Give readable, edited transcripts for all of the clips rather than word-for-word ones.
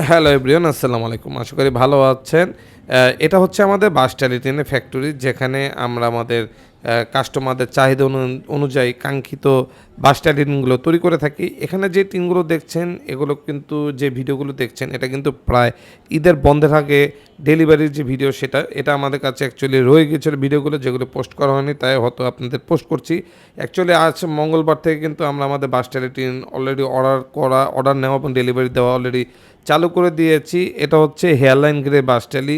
Hello everyone, আসসালামু আলাইকুম। আশা করি ভালো আছেন। এটা হচ্ছে আমাদের বাসটালি টিনের ফ্যাক্টরি, যেখানে আমরা আমাদের কাস্টমারদের চাহিদা অনুযায়ী কাঙ্ক্ষিত বাসটালি টিনগুলো তৈরি করে থাকি। এখানে যে টিনগুলো দেখছেন, এগুলো কিন্তু যে ভিডিওগুলো দেখছেন, এটা কিন্তু প্রায় ঈদের বন্ধের আগে ডেলিভারির যে ভিডিও এটা আমাদের কাছে অ্যাকচুয়ালি রয়ে গিয়েছিল ভিডিওগুলো, যেগুলো পোস্ট করা হয়নি, তাই হয়তো আপনাদের পোস্ট করছি। অ্যাকচুয়ালি আজ মঙ্গলবার থেকে কিন্তু আমরা আমাদের বাসটালি টিন অলরেডি অর্ডার নেওয়া এবং ডেলিভারি দেওয়া অলরেডি চালু করে দিয়েছি। এটা হচ্ছে হেয়ারলাইন গ্রে বাসটালি।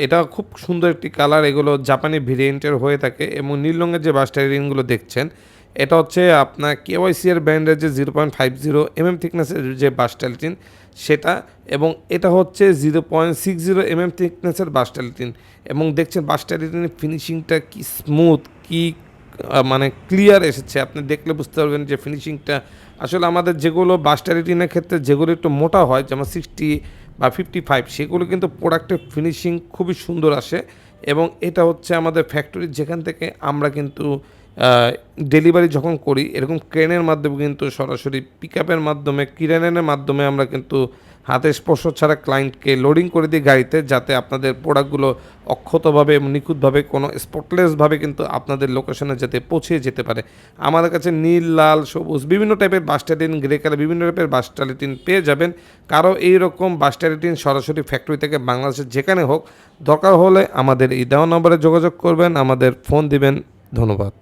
এটা খুব সুন্দর একটি কালার। এগুলো জাপানি ভেরিয়েন্টের হয়ে থাকে এবং নীল রঙের যে বাসটালিনগুলো দেখছেন, এটা হচ্ছে আপনার কেওয়াইসি এর ব্র্যান্ডের যে 0.50 থিকনেসের যে বাসটালিটিন সেটা, এবং এটা হচ্ছে 0.60 থিকনেসের বাসটালিটিন। এবং দেখছেন বাসটালিটিনের ফিনিশিংটা কি স্মুথ, কি মানে ক্লিয়ার এসেছে। আপনি দেখলে বুঝতে পারবেন যে ফিনিশিংটা আসলে আমাদের যেগুলো বাসটারি টিনের ক্ষেত্রে যেগুলো একটু মোটা হয়, যেমন 60 বা 55, সেগুলো কিন্তু প্রোডাক্টের ফিনিশিং খুবই সুন্দর আসে। এবং এটা হচ্ছে আমাদের ফ্যাক্টরি, যেখান থেকে আমরা কিন্তু ডেলিভারি যখন করি, এরকম ক্রেনের মাধ্যমে কিন্তু সরাসরি পিকআপের মাধ্যমে, ক্রেনের মাধ্যমে আমরা কিন্তু হাতে স্পর্শ ছাড়া ক্লায়েন্টকে লোডিং করে দিই গাড়িতে, যাতে আপনাদের প্রোডাক্টগুলো অক্ষতভাবে এবং নিখুঁতভাবে, কোনো স্পটলেসভাবে কিন্তু আপনাদের লোকেশনে যাতে পৌঁছে যেতে পারে। আমাদের কাছে নীল, লাল, সবুজ বিভিন্ন টাইপের বাসটালিন, গ্রে কালার বিভিন্ন টাইপের বাসটালিন পেয়ে যাবেন। কারো এইরকম বাসটালিন সরাসরি ফ্যাক্টরি থেকে বাংলাদেশের যেখানে হোক দরকার হলে আমাদের এই দেওয়া নম্বরে যোগাযোগ করবেন, আমাদের ফোন দিবেন। ধন্যবাদ।